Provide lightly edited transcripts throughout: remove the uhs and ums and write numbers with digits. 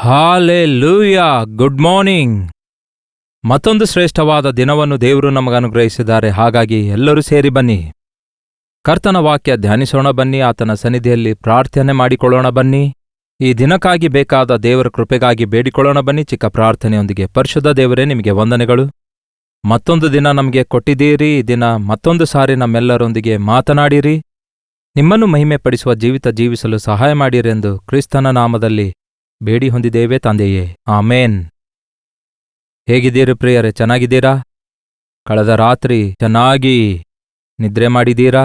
Hallelujah! Good morning. ಮತ್ತೊಂದು ಶ್ರೇಷ್ಠವಾದ ದಿನವನ್ನು ದೇವರು ನಮಗನುಗ್ರಹಿಸಿದ್ದಾರೆ. ಹಾಗಾಗಿ ಎಲ್ಲರೂ ಸೇರಿ ಬನ್ನಿ, ಕರ್ತನ ವಾಕ್ಯ ಧ್ಯಾನಿಸೋಣ ಬನ್ನಿ, ಆತನ ಸನ್ನಿಧಿಯಲ್ಲಿ ಪ್ರಾರ್ಥನೆ ಮಾಡಿಕೊಳ್ಳೋಣ ಬನ್ನಿ. ಈ ದಿನಕ್ಕಾಗಿ ಬೇಕಾದ ದೇವರ ಕೃಪೆಗಾಗಿ ಬೇಡಿಕೊಳ್ಳೋಣ ಬನ್ನಿ. ಚಿಕ್ಕ ಪ್ರಾರ್ಥನೆಯೊಂದಿಗೆ. ಪರಿಶುದ್ಧ ದೇವರೇ, ನಿಮಗೆ ವಂದನೆಗಳು. ಮತ್ತೊಂದು ದಿನ ನಮಗೆ ಕೊಟ್ಟಿದ್ದೀರಿ. ಈ ದಿನ ಮತ್ತೊಂದು ಸಾರಿ ನಮ್ಮೆಲ್ಲರೊಂದಿಗೆ ಮಾತನಾಡಿರಿ. ನಿಮ್ಮನ್ನು ಮಹಿಮೆಪಡಿಸುವ ಜೀವಿತ ಜೀವಿಸಲು ಸಹಾಯ ಮಾಡಿರೆಂದು ಕ್ರಿಸ್ತನ ನಾಮದಲ್ಲಿ ಬೇಡಿ ಹೊಂದಿದ್ದೇವೆ ತಂದೆಯೇ, ಆಮೇನ್. ಹೇಗಿದ್ದೀರಿ ಪ್ರಿಯರೇ? ಚೆನ್ನಾಗಿದ್ದೀರಾ? ಕಳೆದ ರಾತ್ರಿ ಚೆನ್ನಾಗಿ ನಿದ್ರೆ ಮಾಡಿದ್ದೀರಾ?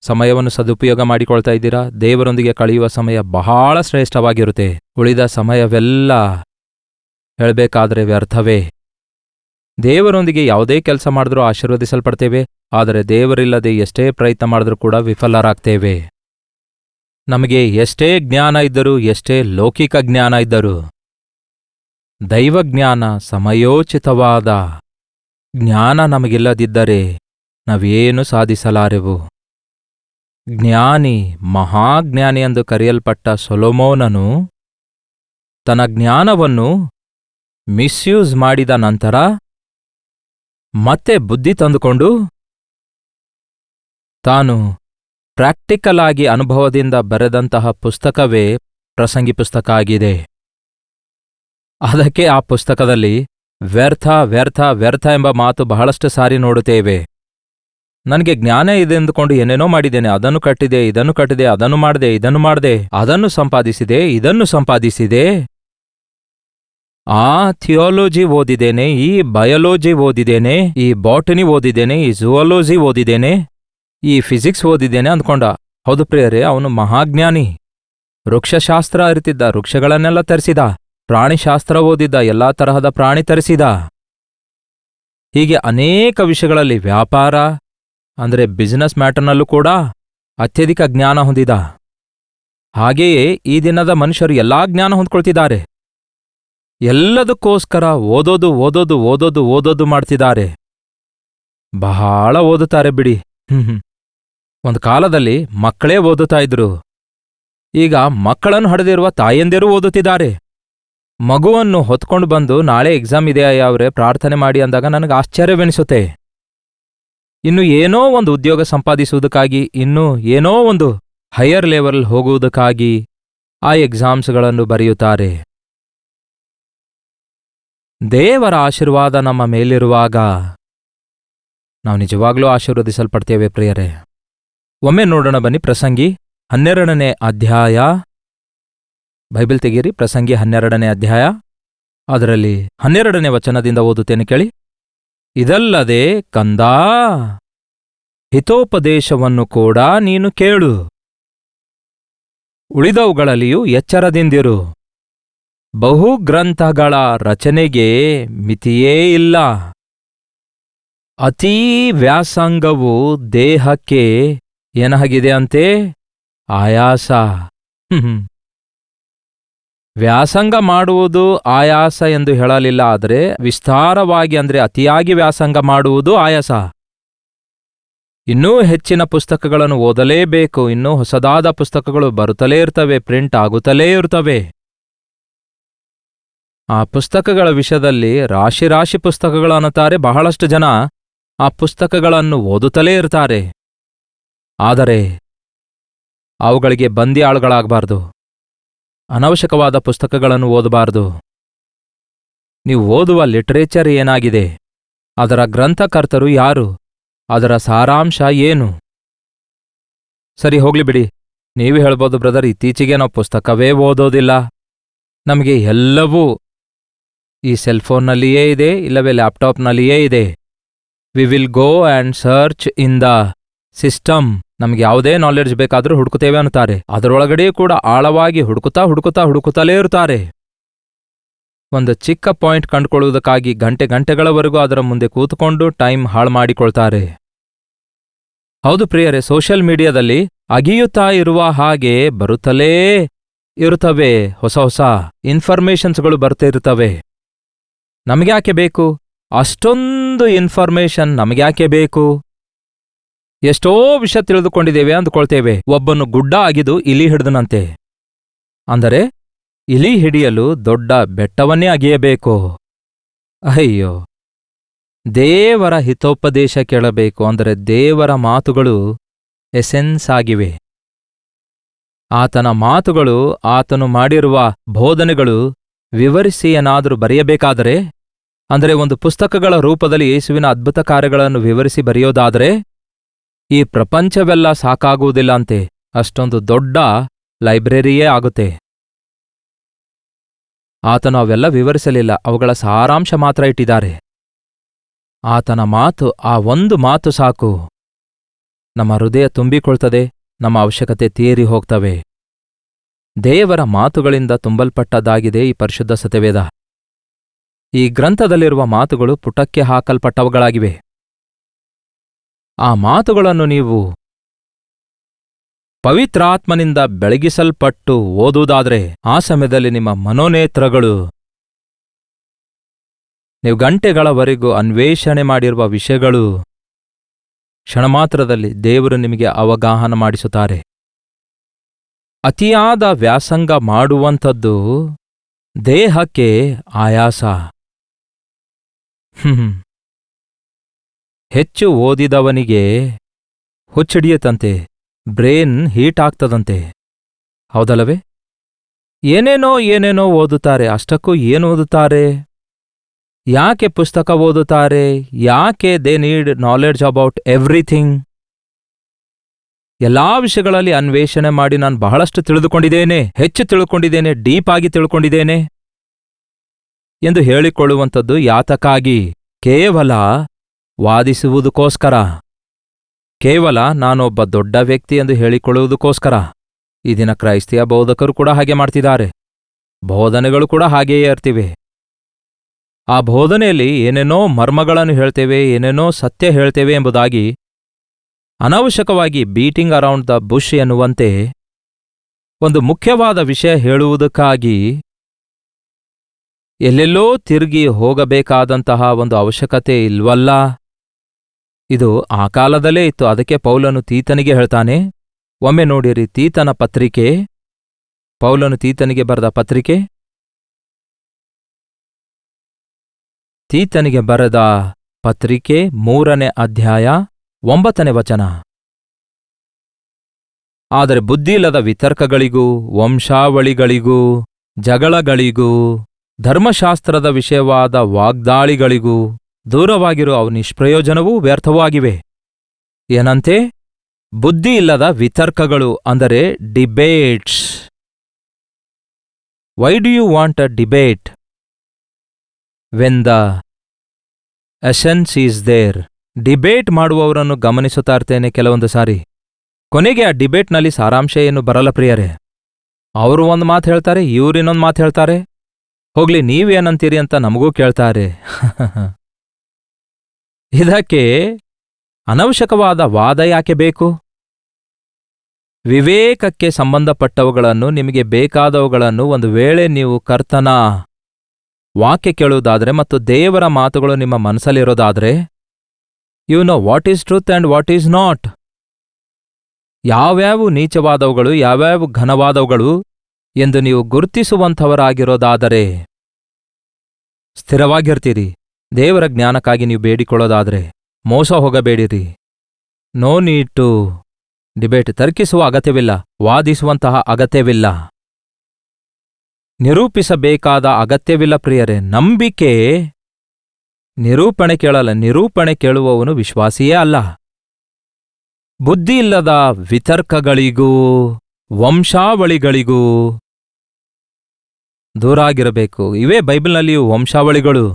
ಸಮಯವನ್ನು ಸದುಪಯೋಗ ಮಾಡಿಕೊಳ್ತಾ ಇದ್ದೀರಾ? ದೇವರೊಂದಿಗೆ ಕಳೆಯುವ ಸಮಯ ಬಹಳ ಶ್ರೇಷ್ಠವಾಗಿರುತ್ತೆ. ಉಳಿದ ಸಮಯವೆಲ್ಲ ಹೇಳಬೇಕಾದ್ರೆ ವ್ಯರ್ಥವೇ. ದೇವರೊಂದಿಗೆ ಯಾವುದೇ ಕೆಲಸ ಮಾಡಿದ್ರೂ ಆಶೀರ್ವದಿಸಲ್ಪಡ್ತೇವೆ, ಆದರೆ ದೇವರಿಲ್ಲದೆ ಎಷ್ಟೇ ಪ್ರಯತ್ನ ಮಾಡಿದ್ರೂ ಕೂಡ ವಿಫಲರಾಗ್ತೇವೆ. ನಮಗೆ ಎಷ್ಟೇ ಜ್ಞಾನ ಇದ್ದರೂ, ಎಷ್ಟೇ ಲೌಕಿಕ ಜ್ಞಾನ ಇದ್ದರೂ, ದೈವಜ್ಞಾನ, ಸಮಯೋಚಿತವಾದ ಜ್ಞಾನ ನಮಗಿಲ್ಲದಿದ್ದರೆ ನಾವೇನು ಸಾಧಿಸಲಾರೆವು. ಜ್ಞಾನಿ, ಮಹಾಜ್ಞಾನಿ ಎಂದು ಕರೆಯಲ್ಪಟ್ಟ ಸೊಲೊಮೋನನು ತನ್ನ ಜ್ಞಾನವನ್ನು ಮಿಸ್ಯೂಸ್ ಮಾಡಿದ ನಂತರ ಮತ್ತೆ ಬುದ್ಧಿ ತಂದುಕೊಂಡು ತಾನು ಪ್ರಾಕ್ಟಿಕಲ್ ಆಗಿ ಅನುಭವದಿಂದ ಬರೆದಂತಹ ಪುಸ್ತಕವೇ ಪ್ರಸಂಗಿ ಪುಸ್ತಕ ಆಗಿದೆ. ಅದಕ್ಕೆ ಆ ಪುಸ್ತಕದಲ್ಲಿ ವ್ಯರ್ಥ ವ್ಯರ್ಥ ವ್ಯರ್ಥ ಎಂಬ ಮಾತು ಬಹಳಷ್ಟು ಸಾರಿ ನೋಡುತ್ತೇವೆ. ನನಗೆ ಜ್ಞಾನ ಇದೆ ಎಂದುಕೊಂಡು ಏನೇನೋ ಮಾಡಿದ್ದೇನೆ, ಅದನ್ನು ಕಟ್ಟಿದೆ, ಇದನ್ನು ಕಟ್ಟಿದೆ, ಅದನ್ನು ಮಾಡಿದೆ, ಇದನ್ನು ಮಾಡಿದೆ, ಅದನ್ನು ಸಂಪಾದಿಸಿದೆ, ಇದನ್ನು ಸಂಪಾದಿಸಿದೆ, ಆ ಥಿಯಾಲಜಿ ಓದಿದ್ದೇನೆ, ಈ ಬಯಾಲಜಿ ಓದಿದ್ದೇನೆ, ಈ ಬಾಟನಿ ಓದಿದ್ದೇನೆ, ಈ ಝುವಾಲಜಿ ಓದಿದ್ದೇನೆ, ಈ ಫಿಸಿಕ್ಸ್ ಓದಿದ್ದೇನೆ ಅಂದ್ಕೊಂಡ. ಹೌದು ಪ್ರಿಯರೇ, ಅವನು ಮಹಾಜ್ಞಾನಿ. ವೃಕ್ಷಶಾಸ್ತ್ರ ಅರಿತಿದ್ದ, ವೃಕ್ಷಗಳನ್ನೆಲ್ಲ ತರಿಸಿದ. ಪ್ರಾಣಿಶಾಸ್ತ್ರ ಓದಿದ್ದ, ಎಲ್ಲಾ ತರಹದ ಪ್ರಾಣಿ ತರಿಸಿದ. ಹೀಗೆ ಅನೇಕ ವಿಷಯಗಳಲ್ಲಿ, ವ್ಯಾಪಾರ ಅಂದರೆ ಬಿಸಿನೆಸ್ ಮ್ಯಾಟರ್ನಲ್ಲೂ ಕೂಡ ಅತ್ಯಧಿಕ ಜ್ಞಾನ ಹೊಂದಿದ. ಹಾಗೆಯೇ ಈ ದಿನದ ಮನುಷ್ಯರು ಎಲ್ಲಾ ಜ್ಞಾನ ಹೊಂದ್ಕೊಳ್ತಿದ್ದಾರೆ. ಎಲ್ಲದಕ್ಕೋಸ್ಕರ ಓದೋದು ಓದೋದು ಓದೋದು ಓದೋದು ಮಾಡ್ತಿದ್ದಾರೆ. ಬಹಳ ಓದುತ್ತಾರೆ ಬಿಡಿ. ಒಂದು ಕಾಲದಲ್ಲಿ ಮಕ್ಕಳೇ ಓದುತ್ತಾ ಇದ್ರು. ಈಗ ಮಕ್ಕಳನ್ನು ಹಡೆದಿರುವ ತಾಯಂದಿರೂ ಓದುತ್ತಿದ್ದಾರೆ. ಮಗುವನ್ನು ಹೊತ್ಕೊಂಡು ಬಂದು ನಾಳೆ ಎಕ್ಸಾಮ್ ಇದೆಯಾ ಯಾವ್ರೆ ಪ್ರಾರ್ಥನೆ ಮಾಡಿ ಅಂದಾಗ ನನಗೆ ಆಶ್ಚರ್ಯವೆನಿಸುತ್ತೆ. ಇನ್ನು ಏನೋ ಒಂದು ಉದ್ಯೋಗ ಸಂಪಾದಿಸುವುದಕ್ಕಾಗಿ, ಇನ್ನೂ ಏನೋ ಒಂದು ಹೈಯರ್ ಲೆವೆಲ್ ಹೋಗುವುದಕ್ಕಾಗಿ ಆ ಎಕ್ಸಾಮ್ಸ್ಗಳನ್ನು ಬರೆಯುತ್ತಾರೆ. ದೇವರ ಆಶೀರ್ವಾದ ನಮ್ಮ ಮೇಲಿರುವಾಗ ನಾವು ನಿಜವಾಗ್ಲೂ ಆಶೀರ್ವದಿಸಲ್ಪಡ್ತೇವೆ ಪ್ರಿಯರೇ. ಒಮ್ಮೆ ನೋಡೋಣ ಬನ್ನಿ, ಪ್ರಸಂಗಿ 12ನೇ ಅಧ್ಯಾಯ. ಬೈಬಲ್ ತೆಗೀರಿ, ಪ್ರಸಂಗಿ 12ನೇ ಅಧ್ಯಾಯ. ಅದರಲ್ಲಿ 12ನೇ ವಚನದಿಂದ ಓದುತ್ತೇನೆ ಕೇಳಿ. ಇದಲ್ಲದೆ ಕಂದಾ, ಹಿತೋಪದೇಶವನ್ನು ಕೂಡ ನೀನು ಕೇಳು, ಉಳಿದವುಗಳಲ್ಲಿಯೂ ಎಚ್ಚರದಿಂದಿರು. ಬಹುಗ್ರಂಥಗಳ ರಚನೆಗೆ ಮಿತಿಯೇ ಇಲ್ಲ. ಅತೀ ವ್ಯಾಸಂಗವು ದೇಹಕ್ಕೆ ಏನಾಗಿದೆ ಅಂತೆ? ಆಯಾಸ. ವ್ಯಾಸಂಗ ಮಾಡುವುದು ಆಯಾಸ ಎಂದು ಹೇಳಲಿಲ್ಲ, ಆದರೆ ವಿಸ್ತಾರವಾಗಿ ಅಂದರೆ ಅತಿಯಾಗಿ ವ್ಯಾಸಂಗ ಮಾಡುವುದು ಆಯಾಸ. ಇನ್ನೂ ಹೆಚ್ಚಿನ ಪುಸ್ತಕಗಳನ್ನು ಓದಲೇಬೇಕು. ಇನ್ನೂ ಹೊಸದಾದ ಪುಸ್ತಕಗಳು ಬರುತ್ತಲೇ ಇರ್ತವೆ, ಪ್ರಿಂಟ್ ಆಗುತ್ತಲೇ ಇರ್ತವೆ. ಆ ಪುಸ್ತಕಗಳ ವಿಷಯದಲ್ಲಿ ರಾಶಿ ರಾಶಿ ಪುಸ್ತಕಗಳು ಅನ್ನುತ್ತಾರೆ. ಬಹಳಷ್ಟು ಜನ ಆ ಪುಸ್ತಕಗಳನ್ನು ಓದುತ್ತಲೇ ಇರ್ತಾರೆ. ಆದರೆ ಅವುಗಳಿಗೆ ಬಂದಿಯಾಳುಗಳಾಗಬಾರ್ದು. ಅನವಶ್ಯಕವಾದ ಪುಸ್ತಕಗಳನ್ನು ಓದಬಾರದು. ನೀವು ಓದುವ ಲಿಟರೇಚರ್ ಏನಾಗಿದೆ? ಅದರ ಗ್ರಂಥಕರ್ತರು ಯಾರು? ಅದರ ಸಾರಾಂಶ ಏನು? ಸರಿ, ಹೋಗ್ಲಿ ಬಿಡಿ. ನೀವು ಹೇಳ್ಬೋದು, ಬ್ರದರ್, ಇತ್ತೀಚೆಗೆ ನಾವು ಪುಸ್ತಕವೇ ಓದೋದಿಲ್ಲ, ನಮಗೆ ಎಲ್ಲವೂ ಈ ಸೆಲ್ಫೋನ್ನಲ್ಲಿಯೇ ಇದೆ, ಇಲ್ಲವೇ ಲ್ಯಾಪ್ಟಾಪ್ನಲ್ಲಿಯೇ ಇದೆ. We will go and search in the system. ನಮ್ಗೆ ಯಾವುದೇ ನಾಲೆಡ್ಜ್ ಬೇಕಾದರೂ ಹುಡುಕುತ್ತೇವೆ ಅನ್ನುತ್ತಾರೆ. ಅದರೊಳಗಡೆ ಕೂಡ ಆಳವಾಗಿ ಹುಡುಕುತ್ತಾ ಹುಡುಕುತ್ತಾ ಹುಡುಕುತ್ತಲೇ ಇರುತ್ತಾರೆ. ಒಂದು ಚಿಕ್ಕ ಪಾಯಿಂಟ್ ಕಂಡುಕೊಳ್ಳುವುದಕ್ಕಾಗಿ ಗಂಟೆಗಳವರೆಗೂ ಅದರ ಮುಂದೆ ಕೂತುಕೊಂಡು ಟೈಮ್ ಹಾಳು ಮಾಡಿಕೊಳ್ತಾರೆ. ಹೌದು ಪ್ರಿಯರೇ, ಸೋಷಿಯಲ್ ಮೀಡಿಯಾದಲ್ಲಿ ಅಗಿಯುತ್ತಾ ಇರುವ ಹಾಗೆ ಬರುತ್ತಲೇ ಇರುತ್ತವೆ. ಹೊಸ ಹೊಸ ಇನ್ಫಾರ್ಮೇಷನ್ಸ್ಗಳು ಬರ್ತಿರ್ತವೆ. ನಮಗ್ಯಾಕೆ ಬೇಕು ಅಷ್ಟೊಂದು ಇನ್ಫಾರ್ಮೇಷನ್? ನಮಗ್ಯಾಕೆ ಬೇಕು? ಎಷ್ಟೋ ವಿಷಯ ತಿಳಿದುಕೊಂಡಿದ್ದೇವೆ ಅಂದುಕೊಳ್ತೇವೆ. ಒಬ್ಬನು ಗುಡ್ಡ ಅಗಿದು ಇಲಿ ಹಿಡಿದನಂತೆ. ಅಂದರೆ ಇಲಿ ಹಿಡಿಯಲು ದೊಡ್ಡ ಬೆಟ್ಟವನ್ನೇ ಅಗೆಯಬೇಕು. ಅಯ್ಯೋ, ದೇವರ ಹಿತೋಪದೇಶ ಕೇಳಬೇಕು ಅಂದರೆ ದೇವರ ಮಾತುಗಳು ಎಸೆನ್ಸ್ ಆಗಿವೆ. ಆತನ ಮಾತುಗಳು, ಆತನು ಮಾಡಿರುವ ಬೋಧನೆಗಳು ವಿವರಿಸಿ ಏನಾದರೂ ಬರೆಯಬೇಕಾದರೆ, ಅಂದರೆ ಒಂದು ಪುಸ್ತಕಗಳ ರೂಪದಲ್ಲಿ ಯೇಸುವಿನ ಅದ್ಭುತ ಕಾರ್ಯಗಳನ್ನು ವಿವರಿಸಿ ಬರೆಯೋದಾದರೆ ಈ ಪ್ರಪಂಚವೆಲ್ಲ ಸಾಕಾಗುವುದಿಲ್ಲ ಅಂತೆ. ಅಷ್ಟೊಂದು ದೊಡ್ಡ ಲೈಬ್ರರಿಯೇ ಆಗುತ್ತೆ. ಆತನು ಅವೆಲ್ಲ ವಿವರಿಸಲಿಲ್ಲ, ಅವುಗಳ ಸಾರಾಂಶ ಮಾತ್ರ ಇಟ್ಟಿದ್ದಾರೆ. ಆತನ ಮಾತು, ಆ ಒಂದು ಮಾತು ಸಾಕು. ನಮ್ಮ ಹೃದಯ ತುಂಬಿಕೊಳ್ತದೆ, ನಮ್ಮ ಅವಶ್ಯಕತೆ ತೀರಿ ಹೋಗ್ತವೆ. ದೇವರ ಮಾತುಗಳಿಂದ ತುಂಬಲ್ಪಟ್ಟದ್ದಾಗಿದೆ ಈ ಪರಿಶುದ್ಧ ಸತ್ಯವೇದ. ಈ ಗ್ರಂಥದಲ್ಲಿರುವ ಮಾತುಗಳು ಪುಟಕ್ಕೆ ಹಾಕಲ್ಪಟ್ಟವುಗಳಾಗಿವೆ. ಆ ಮಾತುಗಳನ್ನು ನೀವು ಪವಿತ್ರಾತ್ಮನಿಂದ ಬೆಳಗಿಸಲ್ಪಟ್ಟು ಓದುವುದಾದರೆ ಆ ಸಮಯದಲ್ಲಿ ನಿಮ್ಮ ಮನೋನೇತ್ರಗಳು, ನೀವು ಗಂಟೆಗಳವರೆಗೂ ಅನ್ವೇಷಣೆ ಮಾಡಿರುವ ವಿಷಯಗಳು ಕ್ಷಣಮಾತ್ರದಲ್ಲಿ ದೇವರು ನಿಮಗೆ ಅವಗಾಹನ ಮಾಡಿಸುತ್ತಾರೆ. ಅತಿಯಾದ ವ್ಯಾಸಂಗ ಮಾಡುವಂಥದ್ದು ದೇಹಕ್ಕೆ ಆಯಾಸ. ಹೆಚ್ಚು ಓದಿದವನಿಗೆ ಹುಚ್ಚಿಡಿಯತಂತೆ, ಬ್ರೇನ್ ಹೀಟ್ ಆಗ್ತದಂತೆ. ಹೌದಲ್ಲವೇ? ಏನೇನೋ ಓದುತ್ತಾರೆ. ಅಷ್ಟಕ್ಕೂ ಏನು ಓದುತ್ತಾರೆ? ಯಾಕೆ ಪುಸ್ತಕ ಓದುತ್ತಾರೆ? ಯಾಕೆ they need knowledge about everything? ಎಲ್ಲಾ ವಿಷಯಗಳಲ್ಲಿ ಅನ್ವೇಷಣೆ ಮಾಡಿ ನಾನು ಬಹಳಷ್ಟು ತಿಳಿದುಕೊಂಡಿದ್ದೇನೆ, ಹೆಚ್ಚು ತಿಳ್ಕೊಂಡಿದ್ದೇನೆ, ಡೀಪ್ ಆಗಿ ತಿಳ್ಕೊಂಡಿದ್ದೇನೆ ಎಂದು ಹೇಳಿಕೊಳ್ಳುವಂಥದ್ದು ಯಾತಕ್ಕಾಗಿ? ಕೇವಲ ವಾದಿಸುವುದಕ್ಕೋಸ್ಕರ, ಕೇವಲ ನಾನೊಬ್ಬ ದೊಡ್ಡ ವ್ಯಕ್ತಿ ಎಂದು ಹೇಳಿಕೊಳ್ಳುವುದಕ್ಕೋಸ್ಕರ. ಈ ದಿನ ಕ್ರೈಸ್ತಿಯ ಬೋಧಕರು ಕೂಡ ಹಾಗೆ ಮಾಡ್ತಿದ್ದಾರೆ. ಬೋಧನೆಗಳು ಕೂಡ ಹಾಗೆಯೇ ಇರ್ತಿವೆ. ಆ ಬೋಧನೆಯಲ್ಲಿ ಏನೇನೋ ಮರ್ಮಗಳನ್ನು ಹೇಳ್ತೇವೆ, ಏನೇನೋ ಸತ್ಯ ಹೇಳ್ತೇವೆ ಎಂಬುದಾಗಿ ಅನಾವಶ್ಯಕವಾಗಿ ಬೀಟಿಂಗ್ ಅರೌಂಡ್ ದ ಬುಷ್ ಎನ್ನುವಂತೆ ಒಂದು ಮುಖ್ಯವಾದ ವಿಷಯ ಹೇಳುವುದಕ್ಕಾಗಿ ಎಲ್ಲೆಲ್ಲೋ ತಿರುಗಿ ಹೋಗಬೇಕಾದಂತಹ ಒಂದು ಅವಶ್ಯಕತೆ ಇಲ್ವಲ್ಲ. ಇದು ಆ ಕಾಲದಲ್ಲೇ ಇತ್ತು. ಅದಕ್ಕೆ ಪೌಲನು ತೀತನಿಗೆ ಹೇಳ್ತಾನೆ. ಒಮ್ಮೆ ನೋಡಿರಿ, ತೀತನ ಪತ್ರಿಕೆ, ಪೌಲನು ತೀತನಿಗೆ ಬರೆದ ಪತ್ರಿಕೆ, ತೀತನಿಗೆ ಬರೆದ ಪತ್ರಿಕೆ 3ನೇ ಅಧ್ಯಾಯ 9ನೇ ವಚನ. ಆದರೆ ಬುದ್ಧಿಯಿಲ್ಲದ ವಿತರ್ಕಗಳಿಗೂ ವಂಶಾವಳಿಗಳಿಗೂ ಜಗಳಗಳಿಗೂ ಧರ್ಮಶಾಸ್ತ್ರದ ವಿಷಯವಾದ ವಾಗ್ದಾಳಿಗಳಿಗೂ ದೂರವಾಗಿರೋ ಅವು ನಿಷ್ಪ್ರಯೋಜನವೂ ವ್ಯರ್ಥವೂ ಆಗಿವೆ. ಏನಂತೆ? ಬುದ್ಧಿಯಿಲ್ಲದ ವಿತರ್ಕಗಳು ಅಂದರೆ debates. Why do you want a debate when the essence is there? Debate ಮಾಡುವವರನ್ನು ಗಮನಿಸುತ್ತಾ ಇರ್ತೇನೆ ಕೆಲವೊಂದು ಸಾರಿ. ಕೊನೆಗೆ ಆ ಡಿಬೇಟ್ನಲ್ಲಿ ಸಾರಾಂಶ ಏನು ಬರಲ್ಲ ಪ್ರಿಯರೇ. ಅವರು ಒಂದು ಮಾತು ಹೇಳ್ತಾರೆ, ಇವರಿನ್ನೊಂದು ಮಾತು ಹೇಳ್ತಾರೆ. ಹೋಗ್ಲಿ ನೀವೇನಂತೀರಿ ಅಂತ ನಮಗೂ ಕೇಳ್ತಾರೆ. ಇದಕ್ಕೆ ಅನವಶ್ಯಕವಾದ ವಾದ ಯಾಕೆ ಬೇಕು? ವಿವೇಕಕ್ಕೆ ಸಂಬಂಧಪಟ್ಟವುಗಳನ್ನು, ನಿಮಗೆ ಬೇಕಾದವುಗಳನ್ನು ಒಂದು ವೇಳೆ ನೀವು ಕರ್ತನ ವಾಕ್ಯ ಕೇಳುವುದಾದರೆ ಮತ್ತು ದೇವರ ಮಾತುಗಳು ನಿಮ್ಮ ಮನಸ್ಸಲ್ಲಿರೋದಾದರೆ, you know what is truth and what is not. ಯಾವ್ಯಾವು ನೀಚವಾದವುಗಳು, ಯಾವ್ಯಾವು ಘನವಾದವುಗಳು ಎಂದು ನೀವು ಗುರುತಿಸುವಂಥವರಾಗಿರೋದಾದರೆ ಸ್ಥಿರವಾಗಿರ್ತೀರಿ. ದೇವರ ಜ್ಞಾನಕ್ಕಾಗಿ ನೀವು ಬೇಡಿಕೊಳ್ಳೋದಾದರೆ ಮೋಸ ಹೋಗಬೇಡಿರಿ. No need to debate. ತರ್ಕಿಸುವ ಅಗತ್ಯವಿಲ್ಲ, ವಾದಿಸುವಂತಹ ಅಗತ್ಯವಿಲ್ಲ, ನಿರೂಪಿಸಬೇಕಾದ ಅಗತ್ಯವಿಲ್ಲ ಪ್ರಿಯರೇ. ನಂಬಿಕೆ ನಿರೂಪಣೆ ಕೇಳಲ್ಲ. ನಿರೂಪಣೆ ಕೇಳುವವನು ವಿಶ್ವಾಸಿಯೇ ಅಲ್ಲ. ಬುದ್ಧಿಯಿಲ್ಲದ ವಿತರ್ಕಗಳಿಗೂ ವಂಶಾವಳಿಗಳಿಗೂ ದೂರಾಗಿರಬೇಕು. ಇವೇ ಬೈಬಲ್ನಲ್ಲಿಯೂ ವಂಶಾವಳಿಗಳು.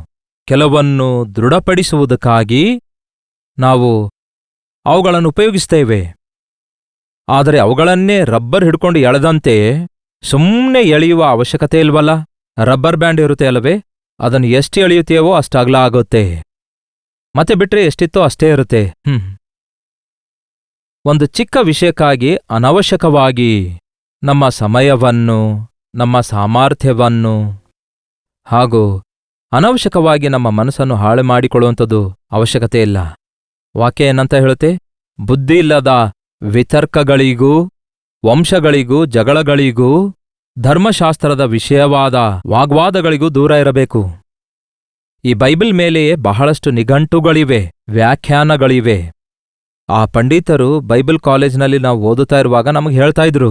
ಕೆಲವನ್ನು ದೃಢಪಡಿಸುವುದಕ್ಕಾಗಿ ನಾವು ಅವುಗಳನ್ನು ಉಪಯೋಗಿಸ್ತೇವೆ. ಆದರೆ ಅವುಗಳನ್ನೇ ರಬ್ಬರ್ ಹಿಡ್ಕೊಂಡು ಎಳೆದಂತೆ ಸುಮ್ಮನೆ ಎಳೆಯುವ ಅವಶ್ಯಕತೆ ಇಲ್ವಲ್ಲ. ರಬ್ಬರ್ ಬ್ಯಾಂಡ್ ಇರುತ್ತೆ ಅಲ್ಲವೇ? ಅದನ್ನು ಎಷ್ಟು ಎಳೆಯುತ್ತೇವೋ ಅಷ್ಟಾಗ್ಲ ಆಗುತ್ತೆ. ಮತ್ತೆ ಬಿಟ್ರೆ ಎಷ್ಟಿತ್ತೋ ಅಷ್ಟೇ ಇರುತ್ತೆ. ಒಂದು ಚಿಕ್ಕ ವಿಷಯಕ್ಕಾಗಿ ಅನವಶ್ಯಕವಾಗಿ ನಮ್ಮ ಸಮಯವನ್ನು, ನಮ್ಮ ಸಾಮರ್ಥ್ಯವನ್ನು ಹಾಗೂ ಅನವಶ್ಯಕವಾಗಿ ನಮ್ಮ ಮನಸ್ಸನ್ನು ಹಾಳು ಮಾಡಿಕೊಳ್ಳುವಂಥದ್ದು ಅವಶ್ಯಕತೆ ಇಲ್ಲ. ವಾಕ್ಯ ಏನಂತ ಹೇಳುತ್ತೆ? ಬುದ್ಧಿಯಿಲ್ಲದ ವಿತರ್ಕಗಳಿಗೂ ವಂಶಗಳಿಗೂ ಜಗಳಗಳಿಗೂ ಧರ್ಮಶಾಸ್ತ್ರದ ವಿಷಯವಾದ ವಾಗ್ವಾದಗಳಿಗೂ ದೂರ ಇರಬೇಕು. ಈ ಬೈಬಲ್ ಮೇಲೆಯೇ ಬಹಳಷ್ಟು ನಿಘಂಟುಗಳಿವೆ, ವ್ಯಾಖ್ಯಾನಗಳಿವೆ. ಆ ಪಂಡಿತರು ಬೈಬಲ್ ಕಾಲೇಜ್ನಲ್ಲಿ ನಾವು ಓದುತ್ತಾ ಇರುವಾಗ ನಮಗೆ ಹೇಳ್ತಾ ಇದ್ರು,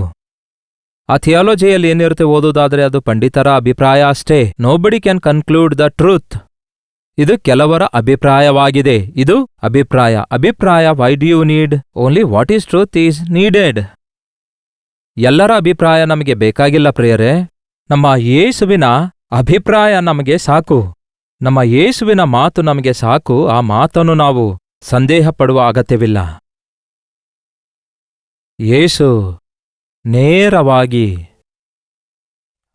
ಆ ಥಿಯಾಲಜಿಯಲ್ಲಿ ಏನಿರುತ್ತೆ ಓದೋದಾದ್ರೆ ಅದು ಪಂಡಿತರ ಅಭಿಪ್ರಾಯ ಅಷ್ಟೇ. Nobody can conclude the truth. ಇದು ಕೆಲವರ ಅಭಿಪ್ರಾಯವಾಗಿದೆ. ಇದು ಅಭಿಪ್ರಾಯ why do you need? Only what is truth is needed. ಎಲ್ಲರ ಅಭಿಪ್ರಾಯ ನಮಗೆ ಬೇಕಾಗಿಲ್ಲ ಪ್ರಿಯರೇ. ನಮ್ಮ ಯೇಸುವಿನ ಅಭಿಪ್ರಾಯ ನಮಗೆ ಸಾಕು. ನಮ್ಮ ಯೇಸುವಿನ ಮಾತು ನಮಗೆ ಸಾಕು. ಆ ಮಾತನ್ನು ನಾವು ಸಂದೇಹ ಪಡುವ ಅಗತ್ಯವಿಲ್ಲ. ಯೇಸು ನೇರವಾಗಿ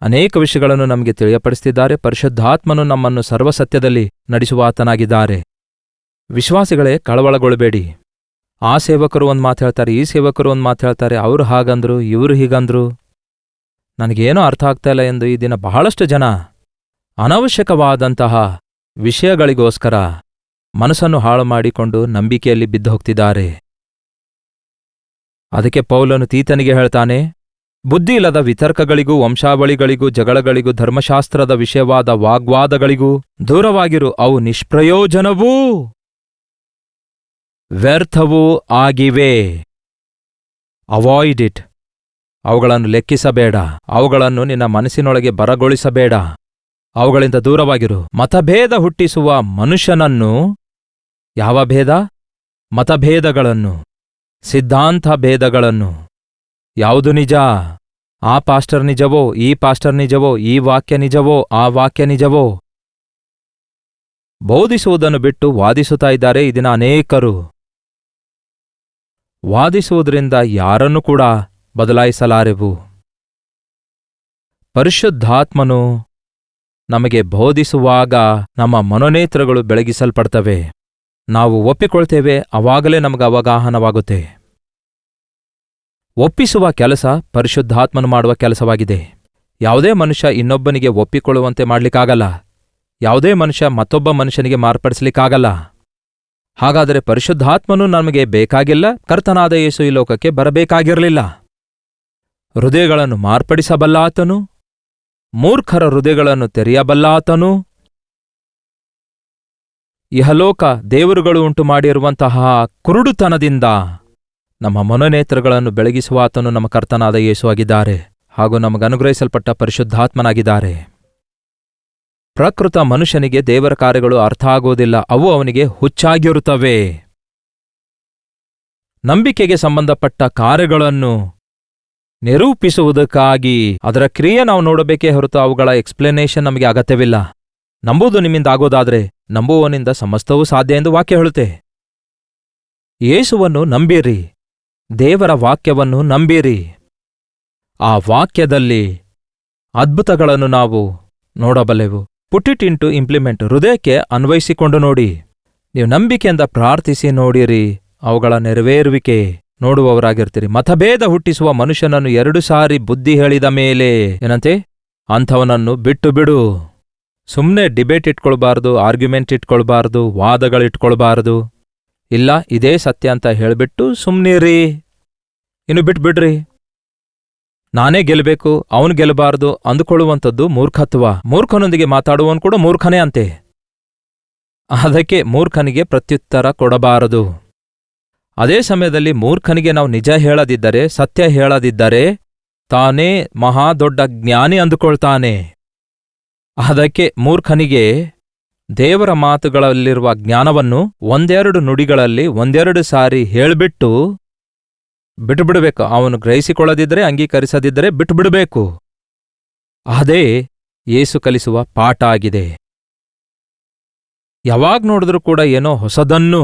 ಅನೇಕ ವಿಷಯಗಳನ್ನು ನಮಗೆ ತಿಳಿಯಪಡಿಸುತ್ತಿದ್ದಾರೆ. ಪರಿಶುದ್ಧಾತ್ಮನು ನಮ್ಮನ್ನು ಸರ್ವಸತ್ಯದಲ್ಲಿ ನಡೆಸುವಾತನಾಗಿದ್ದಾರೆ. ವಿಶ್ವಾಸಿಗಳೇ, ಕಳವಳಗೊಳ್ಳಬೇಡಿ. ಆ ಸೇವಕರು ಒಂದು ಮಾತು ಹೇಳ್ತಾರೆ, ಈ ಸೇವಕರು ಒಂದು ಮಾತು ಹೇಳ್ತಾರೆ, ಅವರು ಹಾಗಂದ್ರು, ಇವರು ಹೀಗಂದ್ರು, ನನಗೇನೂ ಅರ್ಥ ಆಗ್ತಾ ಇಲ್ಲ ಎಂದು ಈ ದಿನ ಬಹಳಷ್ಟು ಜನ ಅನವಶ್ಯಕವಾದಂತಹ ವಿಷಯಗಳಿಗೋಸ್ಕರ ಮನಸ್ಸನ್ನು ಹಾಳು ಮಾಡಿಕೊಂಡು ನಂಬಿಕೆಯಲ್ಲಿ ಬಿದ್ದು ಹೋಗ್ತಿದ್ದಾರೆ. ಅದಕ್ಕೆ ಪೌಲನು ತೀತನಿಗೆ ಹೇಳ್ತಾನೆ, ಬುದ್ಧಿಯಿಲ್ಲದ ವಿತರ್ಕಗಳಿಗೂ ವಂಶಾವಳಿಗಳಿಗೂ ಜಗಳಗಳಿಗೂ ಧರ್ಮಶಾಸ್ತ್ರದ ವಿಷಯವಾದ ವಾಗ್ವಾದಗಳಿಗೂ ದೂರವಾಗಿರು. ಅವು ನಿಷ್ಪ್ರಯೋಜನವೂ ವ್ಯರ್ಥವೂ ಆಗಿವೆ. Avoid it. ಅವುಗಳನ್ನು ಲೆಕ್ಕಿಸಬೇಡ. ಅವುಗಳನ್ನು ನಿನ್ನ ಮನಸ್ಸಿನೊಳಗೆ ಬರಗೊಳಿಸಬೇಡ. ಅವುಗಳಿಂದ ದೂರವಾಗಿರು. ಮತಭೇದ ಹುಟ್ಟಿಸುವ ಮನುಷ್ಯನನ್ನು, ಯಾವ ಭೇದ? ಮತಭೇದಗಳನ್ನು, ಸಿದ್ಧಾಂತ ಭೇದಗಳನ್ನು. ಯಾವುದು ನಿಜ? ಆ ಪಾಸ್ಟರ್ ನಿಜವೋ, ಈ ಪಾಸ್ಟರ್ ನಿಜವೋ, ಈ ವಾಕ್ಯ ನಿಜವೋ, ಆ ವಾಕ್ಯ ನಿಜವೋ? ಬೋಧಿಸುವುದನ್ನು ಬಿಟ್ಟು ವಾದಿಸುತ್ತಾ ಇದ್ದಾರೆ ಈ ದಿನ ಅನೇಕರು. ವಾದಿಸುವುದರಿಂದ ಯಾರನ್ನೂ ಕೂಡ ಬದಲಾಯಿಸಲಾರೆವು. ಪರಿಶುದ್ಧಾತ್ಮನು ನಮಗೆ ಬೋಧಿಸುವಾಗ ನಮ್ಮ ಮನೋನೇತ್ರಗಳು ಬೆಳಗಿಸಲ್ಪಡ್ತವೆ. ನಾವು ಒಪ್ಪಿಕೊಳ್ತೇವೆ, ಅವಾಗಲೇ ನಮಗೆ ಅವಗಾಹನವಾಗುತ್ತೆ. ಒಪ್ಪಿಸುವ ಕೆಲಸ ಪರಿಶುದ್ಧಾತ್ಮನು ಮಾಡುವ ಕೆಲಸವಾಗಿದೆ. ಯಾವುದೇ ಮನುಷ್ಯ ಇನ್ನೊಬ್ಬನಿಗೆ ಒಪ್ಪಿಕೊಳ್ಳುವಂತೆ ಮಾಡಲಿಕ್ಕಾಗಲ್ಲ. ಯಾವುದೇ ಮನುಷ್ಯ ಮತ್ತೊಬ್ಬ ಮನುಷ್ಯನಿಗೆ ಮಾರ್ಪಡಿಸಲಿಕ್ಕಾಗಲ್ಲ. ಹಾಗಾದರೆ ಪರಿಶುದ್ಧಾತ್ಮನು ನಮಗೆ ಬೇಕಾಗಿಲ್ಲ. ಕರ್ತನಾದ ಯೇಸು ಈ ಲೋಕಕ್ಕೆ ಬರಬೇಕಾಗಿರಲಿಲ್ಲ. ಹೃದಯಗಳನ್ನು ಮಾರ್ಪಡಿಸಬಲ್ಲಾತನು, ಮೂರ್ಖರ ಹೃದಯಗಳನ್ನು ತೆರೆಯಬಲ್ಲಾತನು. ಇಹಲೋಕ ದೇವರುಗಳು ಉಂಟು ಮಾಡಿರುವಂತಹ ಕುರುಡುತನದಿಂದ ನಮ್ಮ ಮನೋನೇತ್ರಗಳನ್ನು ಬೆಳಗಿಸುವಾತನು ನಮ್ಮ ಕರ್ತನಾದ ಯೇಸು ಆಗಿದ್ದಾರೆ, ಹಾಗೂ ನಮಗನುಗ್ರಹಿಸಲ್ಪಟ್ಟ ಪರಿಶುದ್ಧಾತ್ಮನಾಗಿದ್ದಾರೆ. ಪ್ರಕೃತ ಮನುಷ್ಯನಿಗೆ ದೇವರ ಕಾರ್ಯಗಳು ಅರ್ಥ ಆಗುವುದಿಲ್ಲ. ಅವು ಅವನಿಗೆ ಹುಚ್ಚಾಗಿರುತ್ತವೆ. ನಂಬಿಕೆಗೆ ಸಂಬಂಧಪಟ್ಟ ಕಾರ್ಯಗಳನ್ನು ನಿರೂಪಿಸುವುದಕ್ಕಾಗಿ ಅದರ ಕ್ರಿಯೆ ನಾವು ನೋಡಬೇಕೇ ಹೊರತು ಅವುಗಳ ಎಕ್ಸ್ಪ್ಲನೇಷನ್ ನಮಗೆ ಅಗತ್ಯವಿಲ್ಲ. ನಂಬುವುದು ನಿಮ್ಮಿಂದ ಆಗೋದಾದ್ರೆ ನಂಬುವವನಿಂದ ಸಮಸ್ತವೂ ಸಾಧ್ಯ ಎಂದು ವಾಕ್ಯ ಹೇಳುತ್ತೆ. ಯೇಸುವನ್ನು ನಂಬಿರಿ, ದೇವರ ವಾಕ್ಯವನ್ನು ನಂಬಿರಿ. ಆ ವಾಕ್ಯದಲ್ಲಿ ಅದ್ಭುತಗಳನ್ನು ನಾವು ನೋಡಬಲ್ಲೆವು. Put it into implement. ಹೃದಯಕ್ಕೆ ಅನ್ವಯಿಸಿಕೊಂಡು ನೋಡಿ. ನೀವು ನಂಬಿಕೆಯಿಂದ ಪ್ರಾರ್ಥಿಸಿ ನೋಡಿರಿ, ಅವುಗಳ ನೆರವೇರುವಿಕೆ ನೋಡುವವರಾಗಿರ್ತೀರಿ. ಮತಭೇದ ಹುಟ್ಟಿಸುವ ಮನುಷ್ಯನನ್ನು 2 ಸಾರಿ ಬುದ್ಧಿ ಹೇಳಿದ ಮೇಲೆ ಏನಂತೆ? ಅಂಥವನನ್ನು ಬಿಟ್ಟು ಬಿಡು. ಸುಮ್ಮನೆ ಡಿಬೇಟ್ ಇಟ್ಕೊಳ್ಬಾರ್ದು, ಆರ್ಗ್ಯುಮೆಂಟ್ ಇಟ್ಕೊಳ್ಬಾರ್ದು, ವಾದಗಳಿಟ್ಕೊಳ್ಬಾರ್ದು. ಇಲ್ಲ, ಇದೇ ಸತ್ಯ ಅಂತ ಹೇಳ್ಬಿಟ್ಟು ಸುಮ್ನಿರಿ, ಇನ್ನು ಬಿಟ್ಬಿಡ್ರಿ. ನಾನೇ ಗೆಲ್ಲಬೇಕು, ಅವನು ಗೆಲ್ಲಬಾರ್ದು ಅಂದುಕೊಳ್ಳುವಂಥದ್ದು ಮೂರ್ಖತ್ವ. ಮೂರ್ಖನೊಂದಿಗೆ ಮಾತಾಡುವವನು ಕೂಡ ಮೂರ್ಖನೇ ಅಂತೆ. ಅದಕ್ಕೆ ಮೂರ್ಖನಿಗೆ ಪ್ರತ್ಯುತ್ತರ ಕೊಡಬಾರದು. ಅದೇ ಸಮಯದಲ್ಲಿ ಮೂರ್ಖನಿಗೆ ನಾವು ನಿಜ ಹೇಳದಿದ್ದರೆ, ಸತ್ಯ ಹೇಳದಿದ್ದರೆ ತಾನೇ ಮಹಾ ದೊಡ್ಡ ಜ್ಞಾನಿ ಅಂದುಕೊಳ್ತಾನೆ. ಅದಕ್ಕೆ ಮೂರ್ಖನಿಗೆ ದೇವರ ಮಾತುಗಳಲ್ಲಿರುವ ಜ್ಞಾನವನ್ನು 1-2 ನುಡಿಗಳಲ್ಲಿ 1-2 ಸಾರಿ ಹೇಳ್ಬಿಟ್ಟು ಬಿಟ್ಟುಬಿಡಬೇಕು. ಅವನು ಗ್ರಹಿಸಿಕೊಳ್ಳದಿದ್ದರೆ, ಅಂಗೀಕರಿಸದಿದ್ದರೆ ಬಿಟ್ಟುಬಿಡಬೇಕು. ಅದೇ ಯೇಸು ಕಲಿಸುವ ಪಾಠ ಆಗಿದೆ. ಯಾವಾಗ ನೋಡಿದ್ರೂ ಕೂಡ ಏನೋ ಹೊಸದನ್ನು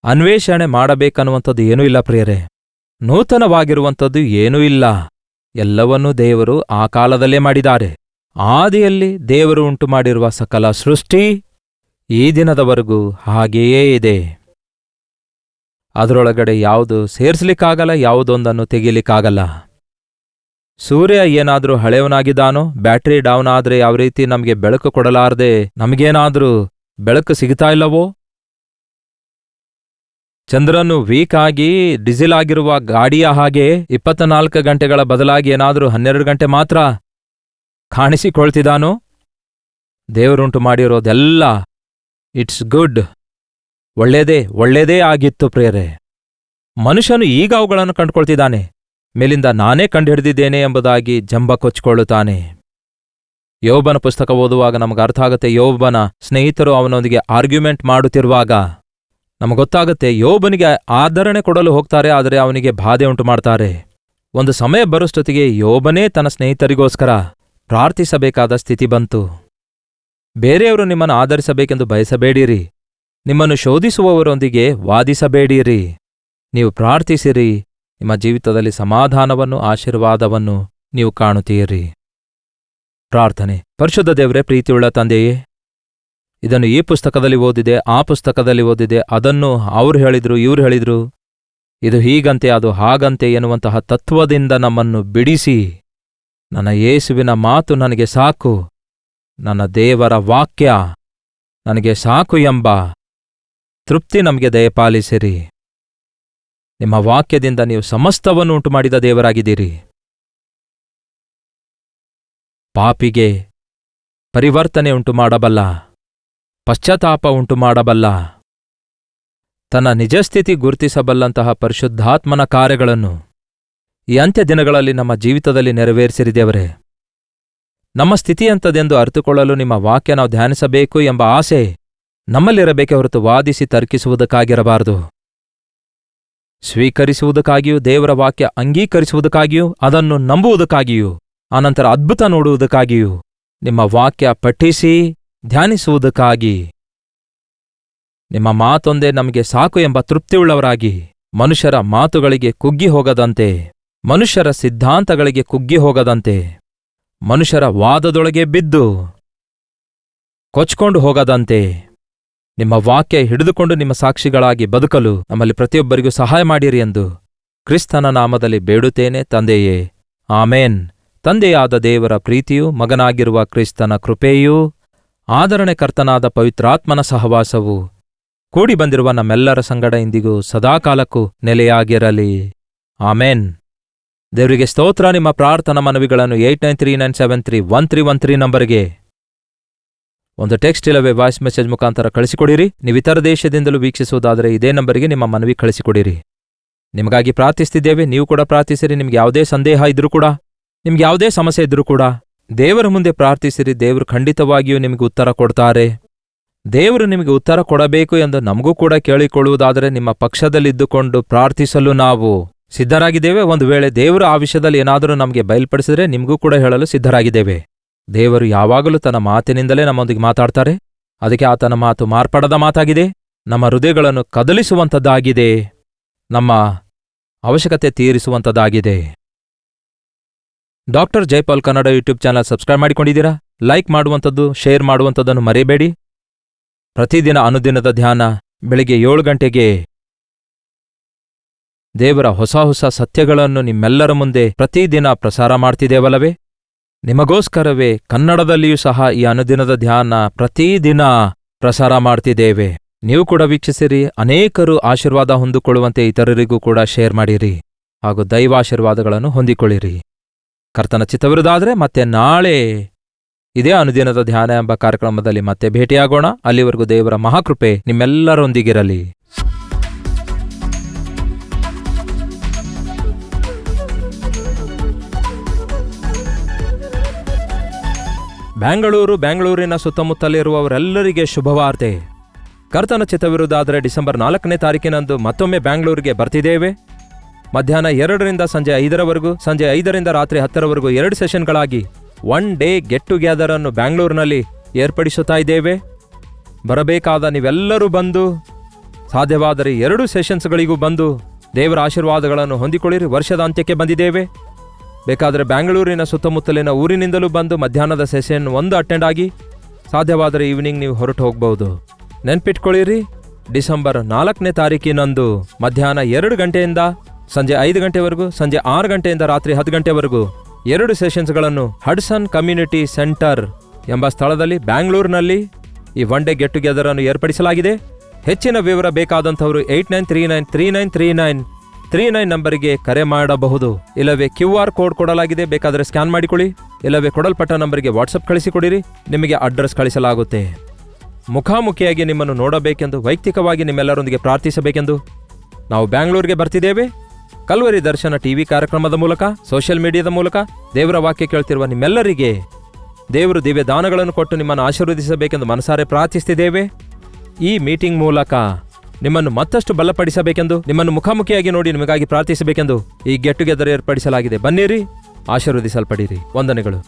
ಅನ್ವೇಷಣೆ ಮಾಡಬೇಕನ್ನುವಂಥದ್ದು ಏನೂ ಇಲ್ಲ ಪ್ರಿಯರೇ. ನೂತನವಾಗಿರುವಂಥದ್ದು ಏನೂ ಇಲ್ಲ. ಎಲ್ಲವನ್ನೂ ದೇವರು ಆ ಕಾಲದಲ್ಲೇ ಮಾಡಿದ್ದಾರೆ. ಆದಿಯಲ್ಲಿ ದೇವರು ಉಂಟು ಮಾಡಿರುವ ಸಕಲ ಸೃಷ್ಟಿ ಈ ದಿನದವರೆಗೂ ಹಾಗೆಯೇ ಇದೆ. ಅದರೊಳಗಡೆ ಯಾವುದು ಸೇರಿಸಲಿಕ್ಕಾಗಲ್ಲ, ಯಾವುದೊಂದನ್ನು ತೆಗೀಲಿಕ್ಕಾಗಲ್ಲ. ಸೂರ್ಯ ಏನಾದರೂ ಹಳೆಯವನಾಗಿದ್ದಾನೋ, ಬ್ಯಾಟ್ರಿ ಡೌನ್ ಆದ್ರೆ ಯಾವ ರೀತಿ ನಮಗೆ ಬೆಳಕು ಕೊಡಲಾರದೆ ನಮಗೇನಾದ್ರೂ ಬೆಳಕು ಸಿಗ್ತಾ ಇಲ್ಲವೋ? ಚಂದ್ರನು ವೀಕ್ ಆಗಿ ಡಿಸಿಲ್ ಆಗಿರುವ ಗಾಡಿಯ ಹಾಗೆ 24 ಗಂಟೆಗಳ ಬದಲಾಗಿ ಏನಾದರೂ 12 ಗಂಟೆ ಮಾತ್ರ ಕಾಣಿಸಿಕೊಳ್ತಿದ್ದಾನೋ? ದೇವರುಂಟು ಮಾಡಿರೋದೆಲ್ಲ ಇಟ್ಸ್ ಗುಡ್, ಒಳ್ಳೇದೇ ಆಗಿತ್ತು ಪ್ರಿಯರೇ. ಮನುಷ್ಯನು ಈಗ ಅವುಗಳನ್ನು ಕಂಡುಕೊಳ್ತಿದ್ದಾನೆ. ಮೇಲಿಂದ ನಾನೇ ಕಂಡುಹಿಡಿದಿದ್ದೇನೆ ಎಂಬುದಾಗಿ ಜಂಬ ಕೊಚ್ಚಿಕೊಳ್ಳುತ್ತಾನೆ. ಯೋಬನ ಪುಸ್ತಕ ಓದುವಾಗ ನಮಗೆ ಅರ್ಥ ಆಗುತ್ತೆ. ಯೋಬನ ಸ್ನೇಹಿತರು ಅವನೊಂದಿಗೆ ಆರ್ಗ್ಯುಮೆಂಟ್ ಮಾಡುತ್ತಿರುವಾಗ ನಮಗೊತ್ತಾಗುತ್ತೆ, ಯೋಬನಿಗೆ ಆದರಣೆ ಕೊಡಲು ಹೋಗ್ತಾರೆ, ಆದರೆ ಅವನಿಗೆ ಬಾಧೆ ಉಂಟು ಮಾಡ್ತಾರೆ. ಒಂದು ಸಮಯ ಬರೋಷ್ಟೊತ್ತಿಗೆ ಯೋಬನೇ ತನ್ನ ಸ್ನೇಹಿತರಿಗೋಸ್ಕರ ಪ್ರಾರ್ಥಿಸಬೇಕಾದ ಸ್ಥಿತಿ ಬಂತು. ಬೇರೆಯವರು ನಿಮ್ಮನ್ನು ಆಧರಿಸಬೇಕೆಂದು ಬಯಸಬೇಡಿರಿ. ನಿಮ್ಮನ್ನು ಶೋಧಿಸುವವರೊಂದಿಗೆ ವಾದಿಸಬೇಡಿರಿ. ನೀವು ಪ್ರಾರ್ಥಿಸಿರಿ. ನಿಮ್ಮ ಜೀವಿತದಲ್ಲಿ ಸಮಾಧಾನವನ್ನು, ಆಶೀರ್ವಾದವನ್ನು ನೀವು ಕಾಣುತ್ತೀರಿ. ಪ್ರಾರ್ಥನೆ. ಪರಿಶುದ್ಧ ದೇವರೇ, ಪ್ರೀತಿಯುಳ್ಳ ತಂದೆಯೇ, ಇದನ್ನು ಈ ಪುಸ್ತಕದಲ್ಲಿ ಓದಿದೆ, ಆ ಪುಸ್ತಕದಲ್ಲಿ ಓದಿದೆ, ಅದನ್ನು ಅವ್ರು ಹೇಳಿದ್ರು, ಇವ್ರು ಹೇಳಿದ್ರು, ಇದು ಹೀಗಂತೆ ಅದು ಹಾಗಂತೆ ಎನ್ನುವಂತಹ ತತ್ವದಿಂದ ನಮ್ಮನ್ನು ಬಿಡಿಸಿ, ನನ್ನ ಯೇಸುವಿನ ಮಾತು ನನಗೆ ಸಾಕು, ನನ್ನ ದೇವರ ವಾಕ್ಯ ನನಗೆ ಸಾಕು ಎಂಬ ತೃಪ್ತಿ ನಮಗೆ ದಯಪಾಲಿಸಿರಿ. ನಿಮ್ಮ ವಾಕ್ಯದಿಂದ ನೀವು ಸಮಸ್ತವನ್ನು ಉಂಟುಮಾಡಿದ ದೇವರಾಗಿದ್ದೀರಿ. ಪಾಪಿಗೆ ಪರಿವರ್ತನೆ ಉಂಟುಮಾಡಬಲ್ಲ, ಪಶ್ಚಾತ್ತಾಪ ಉಂಟುಮಾಡಬಲ್ಲ, ತನ್ನ ನಿಜಸ್ಥಿತಿ ಗುರುತಿಸಬಲ್ಲಂತಹ ಪರಿಶುದ್ಧಾತ್ಮನ ಕಾರ್ಯಗಳನ್ನು ಈ ಅಂತ್ಯ ದಿನಗಳಲ್ಲಿ ನಮ್ಮ ಜೀವಿತದಲ್ಲಿ ನೆರವೇರಿಸಿರಿ ದೇವರೇ. ನಮ್ಮ ಸ್ಥಿತಿಯಂಥದೆಂದು ಅರಿತುಕೊಳ್ಳಲು ನಿಮ್ಮ ವಾಕ್ಯ ನಾವು ಧ್ಯಾನಿಸಬೇಕು ಎಂಬ ಆಸೆ ನಮ್ಮಲ್ಲಿರಬೇಕೆ ಹೊರತು ವಾದಿಸಿ ತರ್ಕಿಸುವುದಕ್ಕಾಗಿರಬಾರದು. ಸ್ವೀಕರಿಸುವುದಕ್ಕಾಗಿಯೂ, ದೇವರ ವಾಕ್ಯ ಅಂಗೀಕರಿಸುವುದಕ್ಕಾಗಿಯೂ, ಅದನ್ನು ನಂಬುವುದಕ್ಕಾಗಿಯೂ, ಆನಂತರ ಅದ್ಭುತ ನೋಡುವುದಕ್ಕಾಗಿಯೂ, ನಿಮ್ಮ ವಾಕ್ಯ ಪಠಿಸಿ ಧ್ಯಾನಿಸುವುದಕ್ಕಾಗಿ, ನಿಮ್ಮ ಮಾತೊಂದೇ ನಮಗೆ ಸಾಕು ಎಂಬ ತೃಪ್ತಿಯುಳ್ಳವರಾಗಿ, ಮನುಷ್ಯರ ಮಾತುಗಳಿಗೆ ಕುಗ್ಗಿ ಹೋಗದಂತೆ, ಮನುಷ್ಯರ ಸಿದ್ಧಾಂತಗಳಿಗೆ ಕುಗ್ಗಿ ಹೋಗದಂತೆ, ಮನುಷ್ಯರ ವಾದದೊಳಗೆ ಬಿದ್ದು ಕೊಚ್ಕೊಂಡು ಹೋಗದಂತೆ, ನಿಮ್ಮ ವಾಕ್ಯ ಹಿಡಿದುಕೊಂಡು ನಿಮ್ಮ ಸಾಕ್ಷಿಗಳಾಗಿ ಬದುಕಲು ನಮ್ಮಲ್ಲಿ ಪ್ರತಿಯೊಬ್ಬರಿಗೂ ಸಹಾಯ ಮಾಡಿರಿ ಎಂದು ಕ್ರಿಸ್ತನ ನಾಮದಲ್ಲಿ ಬೇಡುತ್ತೇನೆ ತಂದೆಯೇ, ಆಮೇನ್. ತಂದೆಯಾದ ದೇವರ ಪ್ರೀತಿಯೂ, ಮಗನಾಗಿರುವ ಕ್ರಿಸ್ತನ ಕೃಪೆಯೂ, ಆದರಣೆಕರ್ತನಾದ ಪವಿತ್ರಾತ್ಮನ ಸಹವಾಸವು ಕೂಡಿ ಬಂದಿರುವ ನಮ್ಮೆಲ್ಲರ ಸಂಗಡ ಇಂದಿಗೂ ಸದಾಕಾಲಕ್ಕೂ ನೆಲೆಯಾಗಿರಲಿ. ಆಮೇನ್. ದೇವರಿಗೆ ಸ್ತೋತ್ರ. ನಿಮ್ಮ ಪ್ರಾರ್ಥನಾ ಮನವಿಗಳನ್ನು 8939731313 ನಂಬರ್ಗೆ ಒಂದು ಟೆಕ್ಸ್ಟ್ ಇಲ್ಲವೇ ವಾಯ್ಸ್ ಮೆಸೇಜ್ ಮುಖಾಂತರ ಕಳಿಸಿಕೊಡಿರಿ. ನೀವು ಇತರ ದೇಶದಿಂದಲೂ ವೀಕ್ಷಿಸುವುದಾದರೆ ಇದೇ ನಂಬರಿಗೆ ನಿಮ್ಮ ಮನವಿ ಕಳಿಸಿಕೊಡಿರಿ. ನಿಮಗಾಗಿ ಪ್ರಾರ್ಥಿಸ್ತಿದ್ದೇವೆ, ನೀವು ಕೂಡ ಪ್ರಾರ್ಥಿಸಿರಿ. ನಿಮ್ಗೆ ಯಾವುದೇ ಸಂದೇಹ ಇದ್ರೂ ಕೂಡ, ನಿಮ್ಗೆ ಯಾವುದೇ ಸಮಸ್ಯೆ ಇದ್ರೂ ಕೂಡ ದೇವರ ಮುಂದೆ ಪ್ರಾರ್ಥಿಸಿರಿ. ದೇವರು ಖಂಡಿತವಾಗಿಯೂ ನಿಮಗೆ ಉತ್ತರ ಕೊಡ್ತಾರೆ. ದೇವರು ನಿಮಗೆ ಉತ್ತರ ಕೊಡಬೇಕು ಎಂದು ನಮಗೂ ಕೂಡ ಕೇಳಿಕೊಳ್ಳುವುದಾದರೆ ನಿಮ್ಮ ಪಕ್ಷದಲ್ಲಿದ್ದುಕೊಂಡು ಪ್ರಾರ್ಥಿಸಲು ನಾವು ಸಿದ್ಧರಾಗಿದ್ದೇವೆ. ಒಂದು ವೇಳೆ ದೇವರು ಆ ವಿಷಯದಲ್ಲಿ ಏನಾದರೂ ನಮಗೆ ಬಯಲ್ಪಡಿಸಿದರೆ ನಿಮಗೂ ಕೂಡ ಹೇಳಲು ಸಿದ್ಧರಾಗಿದ್ದೇವೆ. ದೇವರು ಯಾವಾಗಲೂ ತನ್ನ ಮಾತಿನಿಂದಲೇ ನಮ್ಮೊಂದಿಗೆ ಮಾತಾಡ್ತಾರೆ. ಅದಕ್ಕೆ ಆತನ ಮಾತು ಮಾರ್ಪಡದ ಮಾತಾಗಿದೆ, ನಮ್ಮ ಹೃದಯಗಳನ್ನು ಕದಲಿಸುವಂಥದ್ದಾಗಿದೆ, ನಮ್ಮ ಅವಶ್ಯಕತೆ ತೀರಿಸುವಂಥದ್ದಾಗಿದೆ. Doctor Jaipal Kannada YouTube channel subscribe ಮಾಡಿಕೊಂಡಿದ್ದೀರಾ? ಲೈಕ್ ಮಾಡುವಂಥದ್ದು, ಶೇರ್ ಮಾಡುವಂಥದ್ದನ್ನು ಮರೆಯಬೇಡಿ. ಪ್ರತಿದಿನ ಅನುದಿನದ ಧ್ಯಾನ ಬೆಳಿಗ್ಗೆ 7 ಗಂಟೆಗೆ ದೇವರ ಹೊಸ ಹೊಸ ಸತ್ಯಗಳನ್ನು ನಿಮ್ಮೆಲ್ಲರ ಮುಂದೆ ಪ್ರತಿದಿನ ಪ್ರಸಾರ ಮಾಡ್ತಿದ್ದೇವಲ್ಲವೇ? ನಿಮಗೋಸ್ಕರವೇ ಕನ್ನಡದಲ್ಲಿಯೂ ಸಹ ಈ ಅನುದಿನದ ಧ್ಯಾನ ಪ್ರತಿದಿನ ಪ್ರಸಾರ ಮಾಡ್ತಿದ್ದೇವೆ. ನೀವು ಕೂಡ ವೀಕ್ಷಿಸಿರಿ. ಅನೇಕರು ಆಶೀರ್ವಾದ ಹೊಂದಿಕೊಳ್ಳುವಂತೆ ಇತರರಿಗೂ ಕೂಡ ಶೇರ್ ಮಾಡಿರಿ ಹಾಗೂ ದೈವಾಶೀರ್ವಾದಗಳನ್ನು ಹೊಂದಿಕೊಳ್ಳಿರಿ. ಕರ್ತನ ಚಿತ್ತವಿರುವುದಾದರೆ ಮತ್ತೆ ನಾಳೆ ಇದೇ ಅನುದಿನದ ಧ್ಯಾನ ಎಂಬ ಕಾರ್ಯಕ್ರಮದಲ್ಲಿ ಮತ್ತೆ ಭೇಟಿಯಾಗೋಣ. ಅಲ್ಲಿವರೆಗೂ ದೇವರ ಮಹಾಕೃಪೆ ನಿಮ್ಮೆಲ್ಲರೊಂದಿಗಿರಲಿ. ಬೆಂಗಳೂರಿನ ಸುತ್ತಮುತ್ತಲಿರುವವರೆಲ್ಲರಿಗೆ ಶುಭವಾರ್ತೆ. ಕರ್ತನ ಚಿತ್ತವಿರುವುದಾದರೆ ಡಿಸೆಂಬರ್ 4ನೇ ತಾರೀಕಿನಂದು ಮತ್ತೊಮ್ಮೆ ಬ್ಯಾಂಗ್ಳೂರಿಗೆ ಬರ್ತಿದ್ದೇವೆ. ಮಧ್ಯಾಹ್ನ 2ರಿಂದ ಸಂಜೆ 5ರವರೆಗೂ, ಸಂಜೆ 5ರಿಂದ ರಾತ್ರಿ 10ರವರೆಗೂ 2 ಸೆಷನ್ಗಳಾಗಿ 1 ಡೇ ಗೆಟ್ ಟುಗೆದರ್ ಅನ್ನು ಬ್ಯಾಂಗ್ಳೂರಿನಲ್ಲಿ ಏರ್ಪಡಿಸುತ್ತಾ ಇದ್ದೇವೆ. ಬರಬೇಕಾದ ನೀವೆಲ್ಲರೂ ಬಂದು ಸಾಧ್ಯವಾದರೆ 2 ಸೆಷನ್ಸ್ಗಳಿಗೂ ಬಂದು ದೇವರ ಆಶೀರ್ವಾದಗಳನ್ನು ಹೊಂದಿಕೊಳ್ಳಿರಿ. ವರ್ಷದ ಅಂತ್ಯಕ್ಕೆ ಬಂದಿದ್ದೇವೆ. ಬೇಕಾದರೆ ಬ್ಯಾಂಗ್ಳೂರಿನ ಸುತ್ತಮುತ್ತಲಿನ ಊರಿನಿಂದಲೂ ಬಂದು ಮಧ್ಯಾಹ್ನದ ಸೆಷನ್ 1 ಅಟೆಂಡ್ ಆಗಿ ಸಾಧ್ಯವಾದರೆ ಈವ್ನಿಂಗ್ ನೀವು ಹೊರಟು ಹೋಗ್ಬೋದು. ನೆನ್ಪಿಟ್ಕೊಳ್ಳಿರಿ, ಡಿಸೆಂಬರ್ 4ನೇ ತಾರೀಕಿನಂದು ಮಧ್ಯಾಹ್ನ 2 ಗಂಟೆಯಿಂದ ಸಂಜೆ 5 ಗಂಟೆವರೆಗೂ, ಸಂಜೆ 6 ಗಂಟೆಯಿಂದ ರಾತ್ರಿ 10 ಗಂಟೆವರೆಗೂ 2 ಸೆಷನ್ಸ್ಗಳನ್ನು ಹಡ್ಸನ್ ಕಮ್ಯುನಿಟಿ ಸೆಂಟರ್ ಎಂಬ ಸ್ಥಳದಲ್ಲಿ ಬ್ಯಾಂಗ್ಳೂರಿನಲ್ಲಿ ಈ 1 ಡೇ ಗೆಟ್ ಟುಗೆದರ್ ಅನ್ನು ಏರ್ಪಡಿಸಲಾಗಿದೆ. ಹೆಚ್ಚಿನ ವಿವರ ಬೇಕಾದಂಥವರು 8939393939 ನಂಬರಿಗೆ ಕರೆ ಮಾಡಬಹುದು. ಇಲ್ಲವೇ QR ಕೋಡ್ ಕೊಡಲಾಗಿದೆ, ಬೇಕಾದರೆ ಸ್ಕ್ಯಾನ್ ಮಾಡಿಕೊಳ್ಳಿ. ಇಲ್ಲವೇ ಕೊಡಲ್ಪಟ್ಟ ನಂಬರಿಗೆ ವಾಟ್ಸಪ್ ಕಳಿಸಿಕೊಡಿರಿ, ನಿಮಗೆ ಅಡ್ರೆಸ್ ಕಳಿಸಲಾಗುತ್ತೆ. ಮುಖಾಮುಖಿಯಾಗಿ ನಿಮ್ಮನ್ನು ನೋಡಬೇಕೆಂದು, ವೈಯಕ್ತಿಕವಾಗಿ ನಿಮ್ಮೆಲ್ಲರೊಂದಿಗೆ ಪ್ರಾರ್ಥಿಸಬೇಕೆಂದು ನಾವು ಬ್ಯಾಂಗ್ಳೂರಿಗೆ ಬರ್ತಿದ್ದೇವೆ. ಕಲ್ವರಿ ದರ್ಶನ ಟಿವಿ ಕಾರ್ಯಕ್ರಮದ ಮೂಲಕ, ಸೋಷಿಯಲ್ ಮೀಡಿಯಾದ ಮೂಲಕ ದೇವರ ವಾಕ್ಯ ಕೇಳ್ತಿರುವ ನಿಮ್ಮೆಲ್ಲರಿಗೆ ದೇವರು ದಿವ್ಯ ದಾನಗಳನ್ನು ಕೊಟ್ಟು ನಿಮ್ಮನ್ನು ಆಶೀರ್ವದಿಸಬೇಕೆಂದು ಮನಸಾರೆ ಪ್ರಾರ್ಥಿಸ್ತಿದ್ದೇವೆ. ಈ ಮೀಟಿಂಗ್ ಮೂಲಕ ನಿಮ್ಮನ್ನು ಮತ್ತಷ್ಟು ಬಲಪಡಿಸಬೇಕೆಂದು, ನಿಮ್ಮನ್ನು ಮುಖಾಮುಖಿಯಾಗಿ ನೋಡಿ ನಿಮಗಾಗಿ ಪ್ರಾರ್ಥಿಸಬೇಕೆಂದು ಈ ಗೆಟ್ ಟುಗೆದರ್ ಏರ್ಪಡಿಸಲಾಗಿದೆ. ಬನ್ನಿರಿ, ಆಶೀರ್ವದಿಸಲ್ಪಡಿರಿ. ವಂದನೆಗಳು.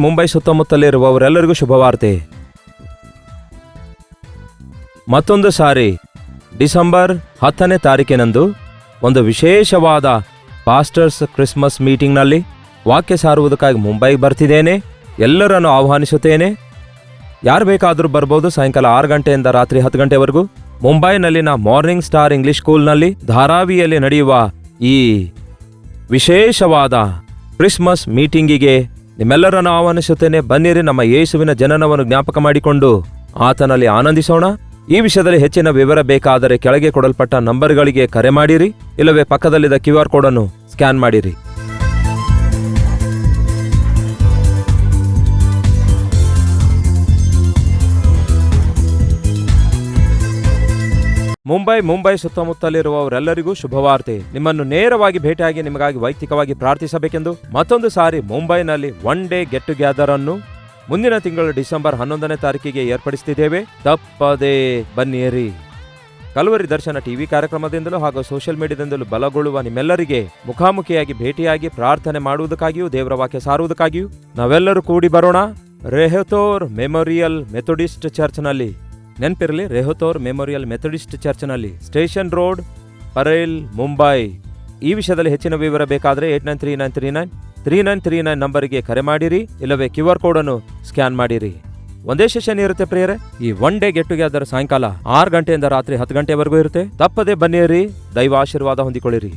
ಮುಂಬೈ ಸುತ್ತಮುತ್ತಲಿರುವವರೆಲ್ಲರಿಗೂ ಶುಭವಾರ್ತೆ. ಮತ್ತೊಂದು ಸಾರಿ ಡಿಸೆಂಬರ್ 10ನೇ ತಾರೀಕಿನಂದು ಒಂದು ವಿಶೇಷವಾದ ಪಾಸ್ಟರ್ಸ್ ಕ್ರಿಸ್ಮಸ್ ಮೀಟಿಂಗ್ನಲ್ಲಿ ವಾಕ್ಯ ಸಾರುವುದಕ್ಕಾಗಿ ಮುಂಬೈಗೆ ಬರ್ತಿದ್ದೇನೆ. ಎಲ್ಲರನ್ನು ಆಹ್ವಾನಿಸುತ್ತೇನೆ. ಯಾರು ಬೇಕಾದರೂ ಬರ್ಬೋದು. ಸಾಯಂಕಾಲ 6 ಗಂಟೆಯಿಂದ ರಾತ್ರಿ 10 ಗಂಟೆವರೆಗೂ ಮುಂಬೈನಲ್ಲಿನ ಮಾರ್ನಿಂಗ್ ಸ್ಟಾರ್ ಇಂಗ್ಲಿಷ್ ಸ್ಕೂಲ್ನಲ್ಲಿ ಧಾರಾವಿಯಲ್ಲಿ ನಡೆಯುವ ಈ ವಿಶೇಷವಾದ ಕ್ರಿಸ್ಮಸ್ ಮೀಟಿಂಗಿಗೆ ನಿಮ್ಮೆಲ್ಲರನ್ನು ಆಹ್ವಾನಿಸುತ್ತೇನೆ. ಬನ್ನಿರಿ, ನಮ್ಮ ಯೇಸುವಿನ ಜನನವನ್ನು ಜ್ಞಾಪಕ ಮಾಡಿಕೊಂಡು ಆತನಲ್ಲಿ ಆನಂದಿಸೋಣ. ಈ ವಿಷಯದಲ್ಲಿ ಹೆಚ್ಚಿನ ವಿವರ ಬೇಕಾದರೆ ಕೆಳಗೆ ಕೊಡಲ್ಪಟ್ಟ ನಂಬರ್ಗಳಿಗೆ ಕರೆ ಮಾಡಿರಿ, ಇಲ್ಲವೇ ಪಕ್ಕದಲ್ಲಿದ್ದ QR ಕೋಡ್ ಅನ್ನು ಸ್ಕ್ಯಾನ್ ಮಾಡಿರಿ. ಮುಂಬೈ ಸುತ್ತಮುತ್ತಲಿರುವವರೆಲ್ಲರಿಗೂ ಶುಭವಾರ್ತೆ. ನಿಮ್ಮನ್ನು ನೇರವಾಗಿ ಭೇಟಿಯಾಗಿ ನಿಮಗಾಗಿ ವೈಯಕ್ತಿಕವಾಗಿ ಪ್ರಾರ್ಥಿಸಬೇಕೆಂದು ಮತ್ತೊಂದು ಸಾರಿ ಮುಂಬೈನಲ್ಲಿ ಒನ್ ಡೇ ಗೆಟ್ ಟುಗೆದರ್ ಅನ್ನು ಮುಂದಿನ ತಿಂಗಳು ಡಿಸೆಂಬರ್ 11ನೇ ತಾರೀಕಿಗೆ ಏರ್ಪಡಿಸುತ್ತಿದ್ದೇವೆ. ತಪ್ಪದೇ ಬನ್ನಿರಿ. ಕಲ್ವರಿ ದರ್ಶನ ಟಿವಿ ಕಾರ್ಯಕ್ರಮದಿಂದಲೂ ಹಾಗೂ ಸೋಷಿಯಲ್ ಮೀಡಿಯಾದಿಂದಲೂ ಬಲಗೊಳ್ಳುವ ನಿಮ್ಮೆಲ್ಲರಿಗೆ ಮುಖಾಮುಖಿಯಾಗಿ ಭೇಟಿಯಾಗಿ ಪ್ರಾರ್ಥನೆ ಮಾಡುವುದಕ್ಕಾಗಿಯೂ ದೇವರ ವಾಕ್ಯ ಸಾರುವುದಕ್ಕಾಗಿಯೂ ನಾವೆಲ್ಲರೂ ಕೂಡಿ ಬರೋಣ. ರೆಹತೋರ್ ಮೆಮೋರಿಯಲ್ ಮೆಥೋಡಿಸ್ಟ್ ಚರ್ಚ್ನಲ್ಲಿ, ನೆನಪಿರಲಿ, ರೆಹತೋರ್ ಮೆಮೋರಿಯಲ್ ಮೆಥೋಡಿಸ್ಟ್ ಚರ್ಚ್ನಲ್ಲಿ, ಸ್ಟೇಷನ್ ರೋಡ್, ಪರೇಲ್, ಮುಂಬೈ. ಈ ವಿಷಯದಲ್ಲಿ ಹೆಚ್ಚಿನ ವಿವರ ಬೇಕಾದರೆ 8939393939 ನಂಬರಿಗೆ ಕರೆ ಮಾಡಿರಿ, ಇಲ್ಲವೇ QR ಕೋಡ್ ಅನ್ನು ಸ್ಕ್ಯಾನ್ ಮಾಡಿರಿ. ಒಂದೇ ಸೆಷನ್ ಇರುತ್ತೆ ಪ್ರಿಯರೇ. ಈ ಒನ್ ಡೇ ಗೆಟ್ ಟುಗೆದರ್ ಸಾಯಂಕಾಲ 6 ಗಂಟೆಯಿಂದ ರಾತ್ರಿ 10 ಗಂಟೆವರೆಗೂ ಇರುತ್ತೆ. ತಪ್ಪದೇ ಬನ್ನಿರಿ. ದೈವ ಆಶೀರ್ವಾದ ಹೊಂದಿಕೊಳ್ಳಿರಿ.